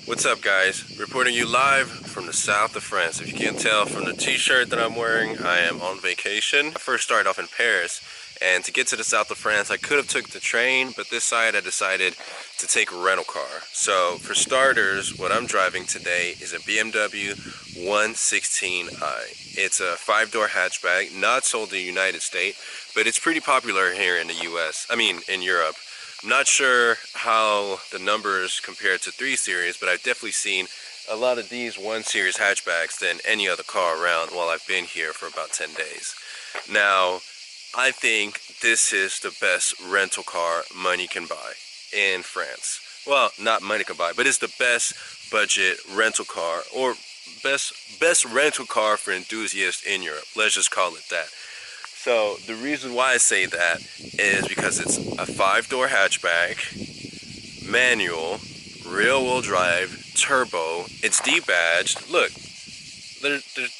What's up, guys? Reporting you live from the south of France. If you can't tell from the t-shirt that I'm wearing, I am on vacation. I first started off in Paris, and to get to the south of France, I could have took the train, but this side I decided to take a rental car. So for starters, what I'm driving today is a BMW 116i. It's a 5-door hatchback, not sold in the United States, but it's pretty popular here in the US, in Europe. I'm not sure how the numbers compare to 3 Series, but I've definitely seen a lot of these 1 Series hatchbacks than any other car around while I've been here for about 10 days. Now, I think this is the best rental car money can buy in France. Well, not money can buy, but it's the best budget rental car, or best rental car for enthusiasts in Europe. Let's just call it that. So the reason why I say that is because it's a 5-door hatchback, manual, rear-wheel drive, turbo. It's debadged. Look,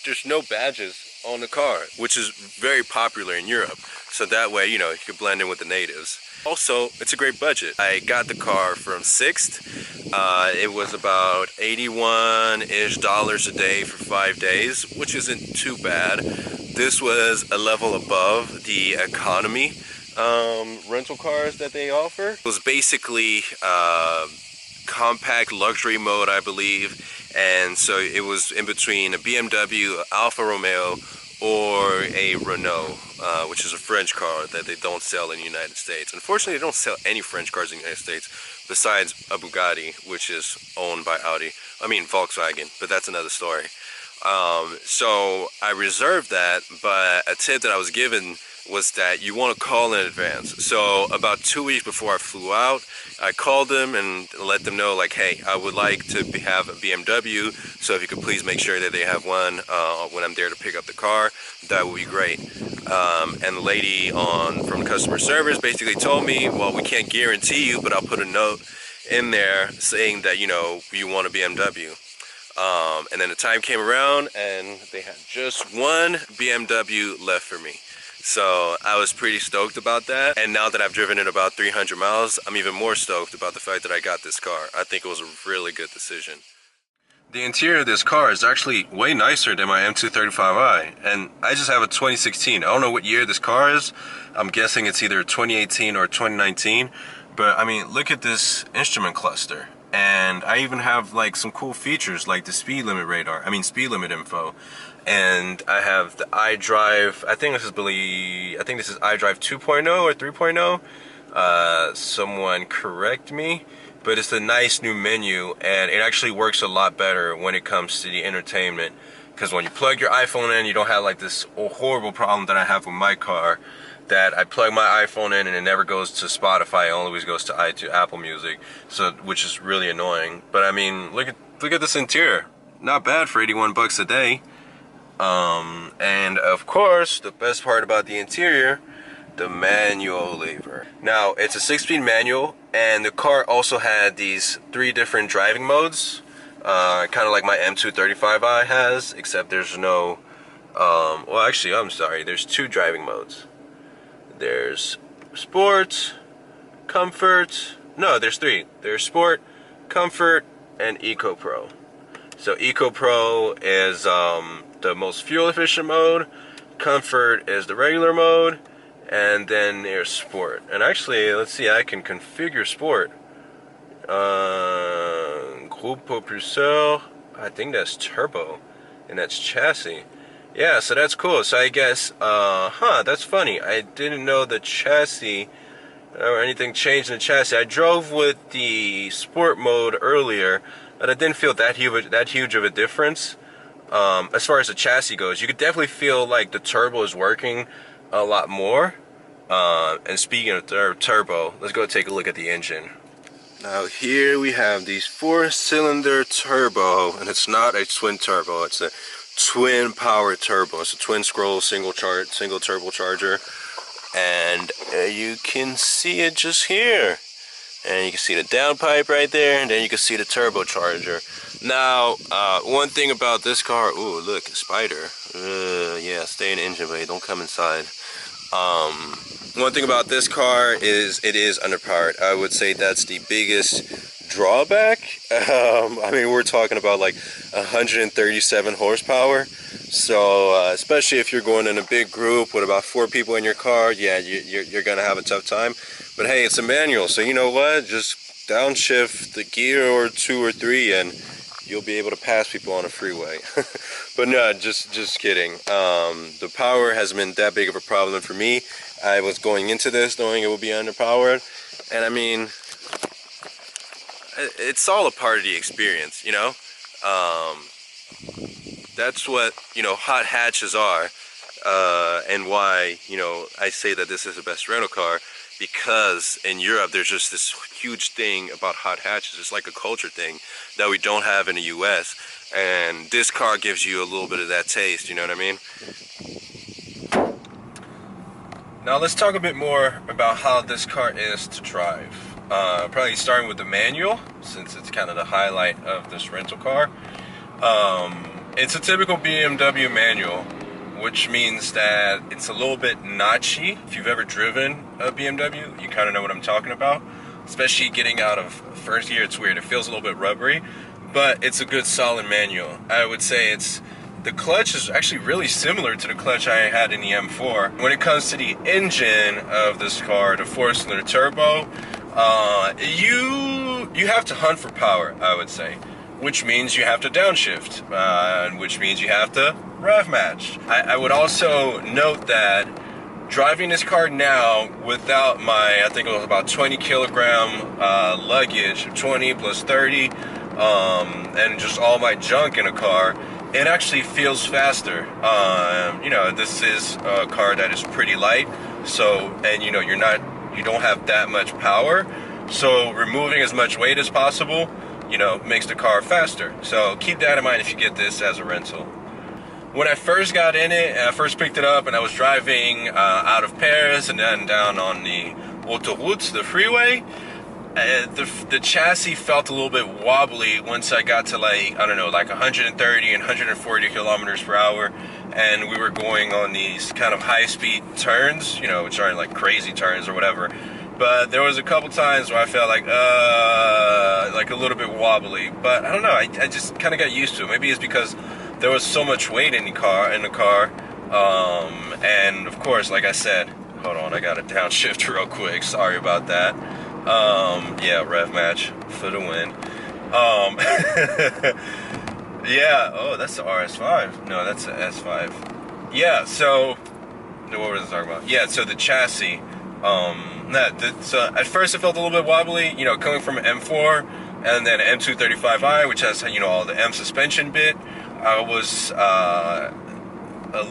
there's no badges on the car, which is very popular in Europe. So that way, you can blend in with the natives. Also, it's a great budget. I got the car from Sixt. It was about $81-ish a day for 5 days, which isn't too bad. This was a level above the economy rental cars that they offer. It was basically compact luxury mode, I believe, and so it was in between a BMW, Alfa Romeo, or a Renault, which is a French car that they don't sell in the United States. Unfortunately, they don't sell any French cars in the United States besides a Bugatti, which is owned by Volkswagen, but that's another story. So I reserved that, but a tip that I was given was that you want to call in advance. So about 2 weeks before I flew out, I called them and let them know, like, hey, I would like to have a BMW, so if you could please make sure that they have one when I'm there to pick up the car, that would be great. And the lady from customer service basically told me, well, we can't guarantee you, but I'll put a note in there saying that, you want a BMW. And then the time came around and they had just one BMW left for me. So I was pretty stoked about that. And now that I've driven it about 300 miles, I'm even more stoked about the fact that I got this car. I think it was a really good decision. The interior of this car is actually way nicer than my M235i. And I just have a 2016. I don't know what year this car is. I'm guessing it's either 2018 or 2019. But look at this instrument cluster. And I even have like some cool features like the speed limit info. And I have the iDrive. I think this is iDrive 2.0 or 3.0. Someone correct me, but it's a nice new menu, and it actually works a lot better when it comes to the entertainment. Because when you plug your iPhone in, you don't have like this horrible problem that I have with my car, that I plug my iPhone in and it never goes to Spotify. It always goes to Apple Music, which is really annoying. But look at this interior. Not bad for 81 bucks a day. And of course, the best part about the interior, the manual lever. Now, it's a 6-speed manual, and the car also had these 3 different driving modes, kind of like my M235i has, except there's no, well, actually, I'm sorry, there's 2 driving modes. There's Sport, Comfort, no, there's 3. There's Sport, Comfort, and Eco Pro. So Eco Pro is the most fuel efficient mode, Comfort is the regular mode, and then there's Sport. And actually, let's see, I can configure Sport. Groupe Propulseur, I think that's turbo, and that's chassis. Yeah, so that's cool. So I guess, that's funny. I didn't know the chassis or anything changed in the chassis. I drove with the Sport mode earlier, but I didn't feel that huge of a difference. As far as the chassis goes, you could definitely feel like the turbo is working a lot more. And speaking of turbo, let's go take a look at the engine. Now here we have these 4-cylinder turbo, and it's not a twin turbo, it's a twin power turbo. It's a twin scroll single turbocharger, and you can see it just here. And you can see the downpipe right there, and then you can see the turbocharger. Now, one thing about this car, ooh, look, a spider. Yeah, stay in the engine bay, don't come inside. One thing about this car is it is underpowered. I would say that's the biggest drawback, I mean, we're talking about like 137 horsepower. So especially if you're going in a big group with about 4 people in your car, yeah, you're gonna have a tough time. But hey, it's a manual, so you know what? Just downshift the gear or 2 or 3 and you'll be able to pass people on a freeway. But no, just kidding. The power hasn't been that big of a problem for me. I was going into this knowing it would be underpowered, and I mean, it's all a part of the experience, you know. That's what, you know, hot hatches are, and why, you know, I say that this is the best rental car, because in Europe there's just this huge thing about hot hatches. It's like a culture thing that we don't have in the US, and this car gives you a little bit of that taste, you know what I mean? Now let's talk a bit more about how this car is to drive. Probably starting with the manual, since it's kind of the highlight of this rental car. It's a typical BMW manual, which means that it's a little bit notchy. If you've ever driven a BMW, you kind of know what I'm talking about. Especially getting out of first gear, it's weird. It feels a little bit rubbery, but it's a good solid manual. I would say the clutch is actually really similar to the clutch I had in the M4. When it comes to the engine of this car, the 4-cylinder turbo, you have to hunt for power, I would say, which means you have to downshift, which means you have to rev match. I would also note that driving this car now without my, I think it was about 20 kilogram luggage, 20 plus 30, and just all my junk in a car, it actually feels faster. You know, this is a car that is pretty light, so, and you know, you don't have that much power, so removing as much weight as possible, you know, makes the car faster. So keep that in mind if you get this as a rental. When I first got in it, I first picked it up and I was driving out of Paris and then down on the autoroute, the freeway, the chassis felt a little bit wobbly once I got to, like, I don't know, like 130 and 140 kilometers per hour, and we were going on these kind of high-speed turns, you know, which aren't like crazy turns or whatever. But there was a couple times where I felt like a little bit wobbly. But I don't know, I just kind of got used to it. Maybe it's because there was so much weight in the car, and of course, like I said, hold on, I got to downshift real quick. Sorry about that. Yeah, rev match for the win. Yeah, oh, that's the RS5. No, that's the S5. Yeah, so, what was I talking about? Yeah, so the chassis, so at first it felt a little bit wobbly, you know, coming from an M4 and then M235i, which has, you know, all the M suspension bit. I was a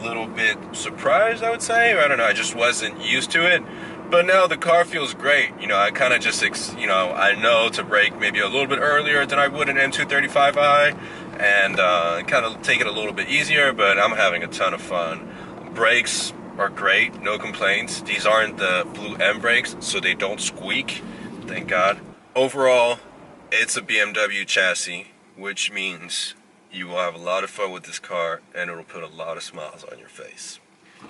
little bit surprised, I would say. I don't know, I just wasn't used to it. But now the car feels great. You know, I kind of just, you know, I know to brake maybe a little bit earlier than I would an M235i, and kind of take it a little bit easier, but I'm having a ton of fun. Brakes are great, no complaints. These aren't the Blue M brakes, so they don't squeak, thank God. Overall, it's a BMW chassis, which means you will have a lot of fun with this car, and it'll put a lot of smiles on your face.